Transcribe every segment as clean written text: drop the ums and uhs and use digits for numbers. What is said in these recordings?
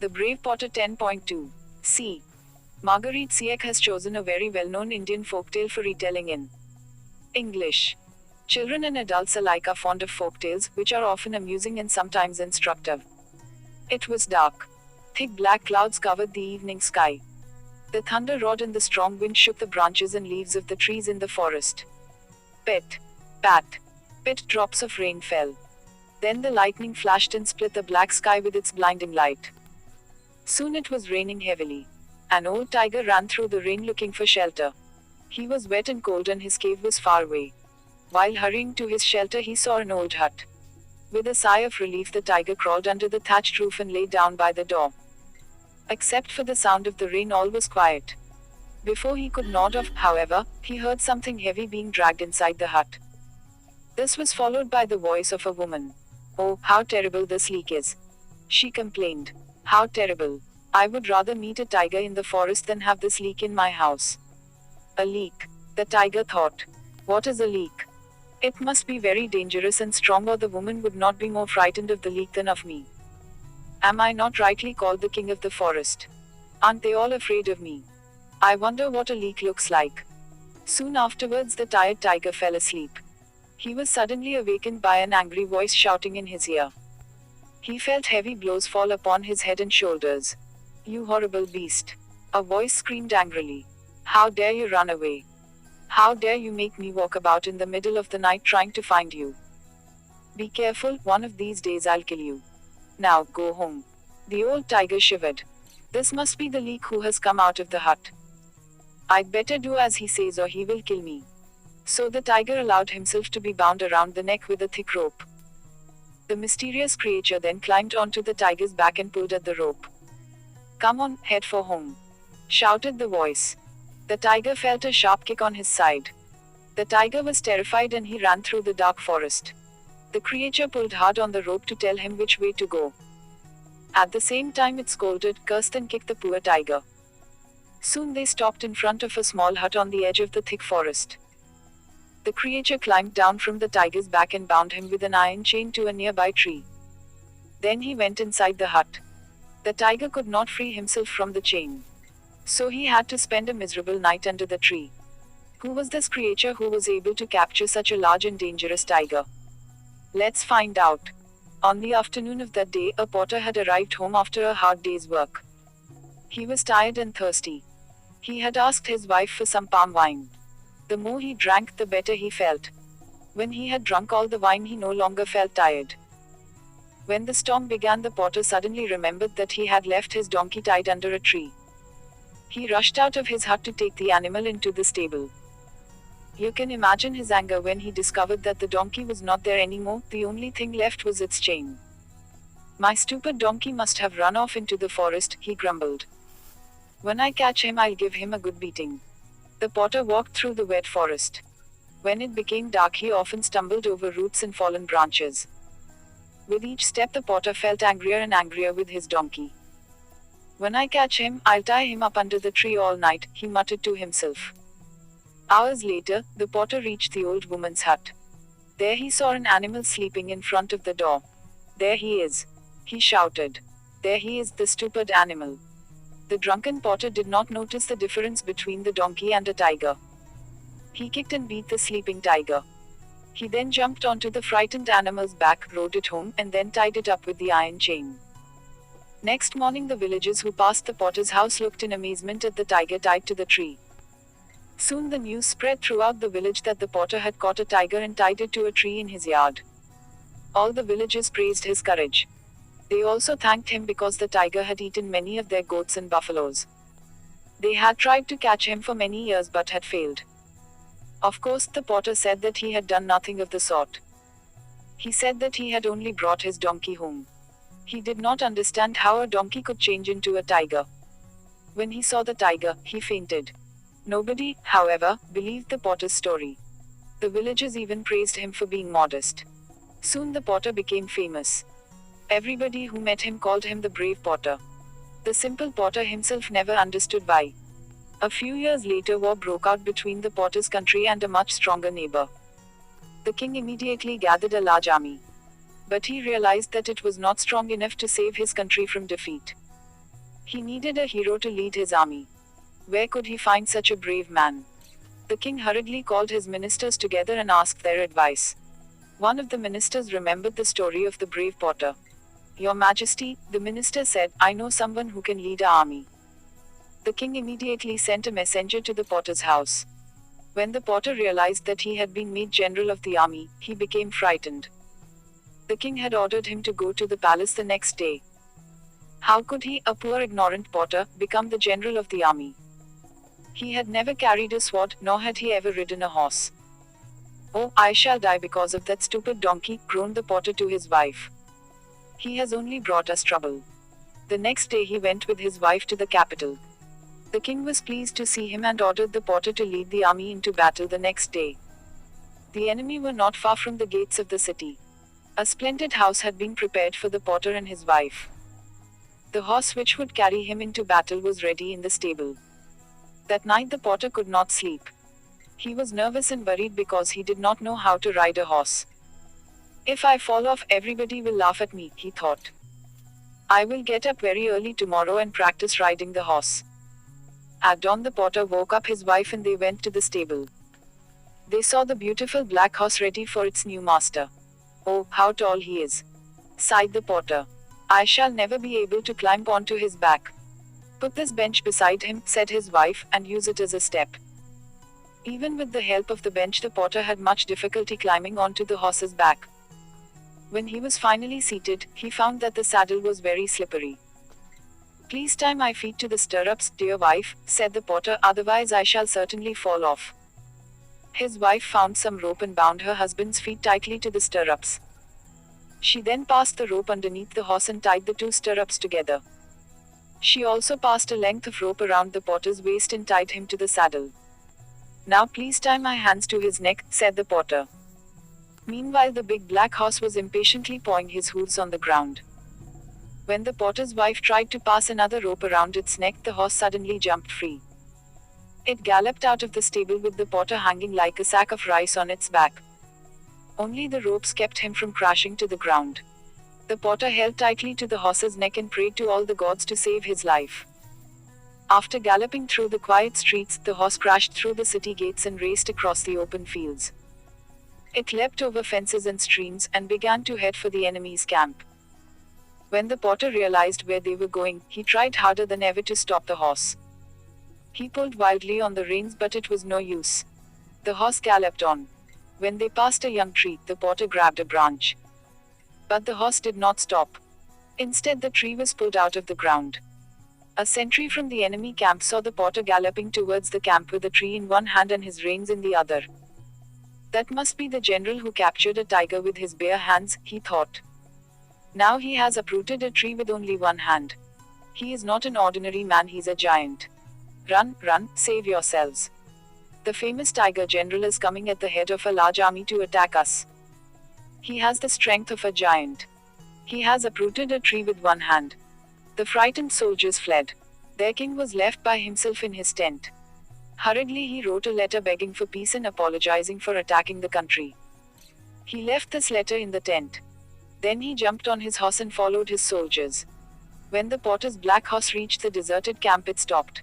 The Brave Potter 10.2. C. Marguerite Sieck has chosen a very well-known Indian folktale for retelling in English. Children and adults alike are fond of folktales, which are often amusing and sometimes instructive. It was dark. Thick black clouds covered the evening sky. The thunder roared and the strong wind shook the branches and leaves of the trees in the forest. Pit, pat, pit, drops of rain fell. Then the lightning flashed and split the black sky with its blinding light. Soon it was raining heavily. An old tiger ran through the rain looking for shelter. He was wet and cold and his cave was far away. While hurrying to his shelter, he saw an old hut. With a sigh of relief, the tiger crawled under the thatched roof and lay down by the door. Except for the sound of the rain, all was quiet. Before he could nod off, however, he heard something heavy being dragged inside the hut. This was followed by the voice of a woman. "Oh, how terrible this leak is," she complained. "How terrible. I would rather meet a tiger in the forest than have this leak in my house." A leak, the tiger thought. What is a leak? It must be very dangerous and strong, or the woman would not be more frightened of the leak than of me. Am I not rightly called the king of the forest? Aren't they all afraid of me? I wonder what a leak looks like. Soon afterwards, the tired tiger fell asleep. He was suddenly awakened by an angry voice shouting in his ear. He felt heavy blows fall upon his head and shoulders. "You horrible beast!" a voice screamed angrily. "How dare you run away? How dare you make me walk about in the middle of the night trying to find you? Be careful, one of these days I'll kill you. Now, go home." The old tiger shivered. This must be the leak who has come out of the hut. I'd better do as he says or he will kill me. So the tiger allowed himself to be bound around the neck with a thick rope. The mysterious creature then climbed onto the tiger's back and pulled at the rope. "Come on, head for home," shouted the voice. The tiger felt a sharp kick on his side. The tiger was terrified and he ran through the dark forest. The creature pulled hard on the rope to tell him which way to go. At the same time it scolded, cursed and kicked the poor tiger. Soon they stopped in front of a small hut on the edge of the thick forest. The creature climbed down from the tiger's back and bound him with an iron chain to a nearby tree. Then he went inside the hut. The tiger could not free himself from the chain. So he had to spend a miserable night under the tree. Who was this creature who was able to capture such a large and dangerous tiger? Let's find out. On the afternoon of that day, a potter had arrived home after a hard day's work. He was tired and thirsty. He had asked his wife for some palm wine. The more he drank, the better he felt. When he had drunk all the wine, he no longer felt tired. When the storm began, the potter suddenly remembered that he had left his donkey tied under a tree. He rushed out of his hut to take the animal into the stable. You can imagine his anger when he discovered that the donkey was not there anymore. The only thing left was its chain. "My stupid donkey must have run off into the forest," he grumbled. "When I catch him, I'll give him a good beating." The potter walked through the wet forest. When it became dark, he often stumbled over roots and fallen branches. With each step, the potter felt angrier and angrier with his donkey. "When I catch him, I'll tie him up under the tree all night," he muttered to himself. Hours later, the potter reached the old woman's hut. There he saw an animal sleeping in front of the door. "There he is," he shouted. "There he is, the stupid animal." The drunken potter did not notice the difference between the donkey and a tiger. He kicked and beat the sleeping tiger. He then jumped onto the frightened animal's back, rode it home, and then tied it up with the iron chain. Next morning, the villagers who passed the potter's house looked in amazement at the tiger tied to the tree. Soon the news spread throughout the village that the potter had caught a tiger and tied it to a tree in his yard. All the villagers praised his courage. They also thanked him because the tiger had eaten many of their goats and buffaloes. They had tried to catch him for many years but had failed. Of course, the potter said that he had done nothing of the sort. He said that he had only brought his donkey home. He did not understand how a donkey could change into a tiger. When he saw the tiger, he fainted. Nobody, however, believed the potter's story. The villagers even praised him for being modest. Soon the potter became famous. Everybody who met him called him the brave potter. The simple potter himself never understood why. A few years later, war broke out between the potter's country and a much stronger neighbor. The king immediately gathered a large army. But he realized that it was not strong enough to save his country from defeat. He needed a hero to lead his army. Where could he find such a brave man? The king hurriedly called his ministers together and asked their advice. One of the ministers remembered the story of the brave potter. "Your Majesty," the minister said, "I know someone who can lead our army." The king immediately sent a messenger to the potter's house. When the potter realized that he had been made general of the army, he became frightened. The king had ordered him to go to the palace the next day. How could he, a poor ignorant potter, become the general of the army? He had never carried a sword, nor had he ever ridden a horse. "Oh, I shall die because of that stupid donkey," groaned the potter to his wife. "He has only brought us trouble." The next day he went with his wife to the capital. The king was pleased to see him and ordered the potter to lead the army into battle the next day. The enemy were not far from the gates of the city. A splendid house had been prepared for the potter and his wife. The horse which would carry him into battle was ready in the stable. That night the potter could not sleep. He was nervous and worried because he did not know how to ride a horse. "If I fall off, everybody will laugh at me," he thought. "I will get up very early tomorrow and practice riding the horse." At dawn the potter woke up his wife and they went to the stable. They saw the beautiful black horse ready for its new master. "Oh, how tall he is," sighed the potter. "I shall never be able to climb onto his back." "Put this bench beside him," said his wife, "and use it as a step." Even with the help of the bench, the potter had much difficulty climbing onto the horse's back. When he was finally seated, he found that the saddle was very slippery. "Please tie my feet to the stirrups, dear wife," said the potter, "otherwise I shall certainly fall off." His wife found some rope and bound her husband's feet tightly to the stirrups. She then passed the rope underneath the horse and tied the two stirrups together. She also passed a length of rope around the potter's waist and tied him to the saddle. "Now please tie my hands to his neck," said the potter. Meanwhile the big black horse was impatiently pawing his hooves on the ground. When the potter's wife tried to pass another rope around its neck, the horse suddenly jumped free. It galloped out of the stable with the potter hanging like a sack of rice on its back. Only the ropes kept him from crashing to the ground. The potter held tightly to the horse's neck and prayed to all the gods to save his life. After galloping through the quiet streets, the horse crashed through the city gates and raced across the open fields. It leapt over fences and streams, and began to head for the enemy's camp. When the potter realized where they were going, he tried harder than ever to stop the horse. He pulled wildly on the reins, but it was no use. The horse galloped on. When they passed a young tree, the potter grabbed a branch. But the horse did not stop. Instead, the tree was pulled out of the ground. A sentry from the enemy camp saw the potter galloping towards the camp with the tree in one hand and his reins in the other. "That must be the general who captured a tiger with his bare hands," he thought. "Now he has uprooted a tree with only one hand. He is not an ordinary man, he's a giant. Run, run, save yourselves. The famous tiger general is coming at the head of a large army to attack us. He has the strength of a giant. He has uprooted a tree with one hand." The frightened soldiers fled. Their king was left by himself in his tent. Hurriedly he wrote a letter begging for peace and apologizing for attacking the country. He left this letter in the tent. Then he jumped on his horse and followed his soldiers. When the potter's black horse reached the deserted camp, it stopped.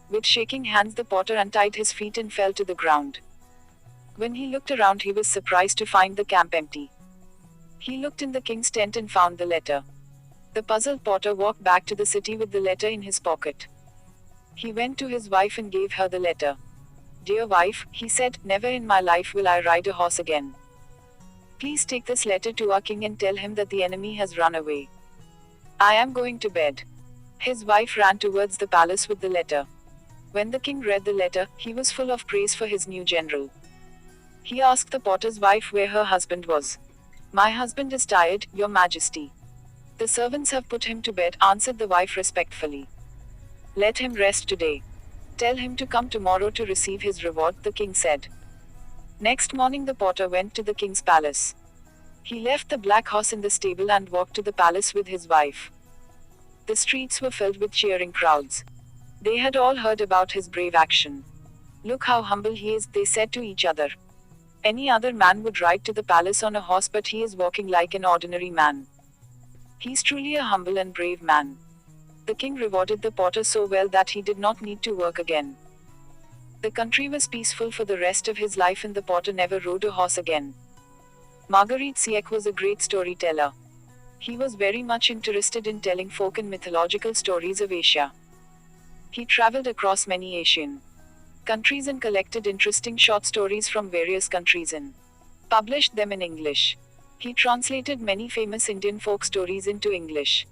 With shaking hands the potter untied his feet and fell to the ground. When he looked around, he was surprised to find the camp empty. He looked in the king's tent and found the letter. The puzzled potter walked back to the city with the letter in his pocket. He went to his wife and gave her the letter. "Dear wife," he said, "never in my life will I ride a horse again. Please take this letter to our king and tell him that the enemy has run away. I am going to bed." His wife ran towards the palace with the letter. When the king read the letter, he was full of praise for his new general. He asked the potter's wife where her husband was. "My husband is tired, your majesty. The servants have put him to bed," answered the wife respectfully. "Let him rest today. Tell him to come tomorrow to receive his reward," the king said. Next morning the potter went to the king's palace. He left the black horse in the stable and walked to the palace with his wife. The streets were filled with cheering crowds. They had all heard about his brave action. "Look how humble he is," they said to each other. "Any other man would ride to the palace on a horse, but he is walking like an ordinary man. He's truly a humble and brave man." The king rewarded the potter so well that he did not need to work again. The country was peaceful for the rest of his life and the potter never rode a horse again. Marguerite Siek was a great storyteller. He was very much interested in telling folk and mythological stories of Asia. He traveled across many Asian countries and collected interesting short stories from various countries and published them in English. He translated many famous Indian folk stories into English.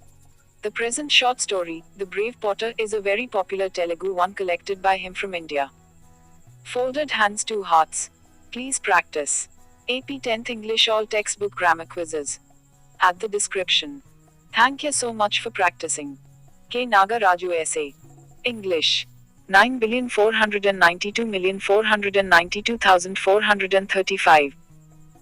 The present short story, The Brave Potter, is a very popular Telugu one collected by him from India. Folded hands, two hearts. Please practice. AP 10th English all textbook grammar quizzes at the description. Thank you so much for practicing. K. Nagaraju essay. English. 9,492,492,435.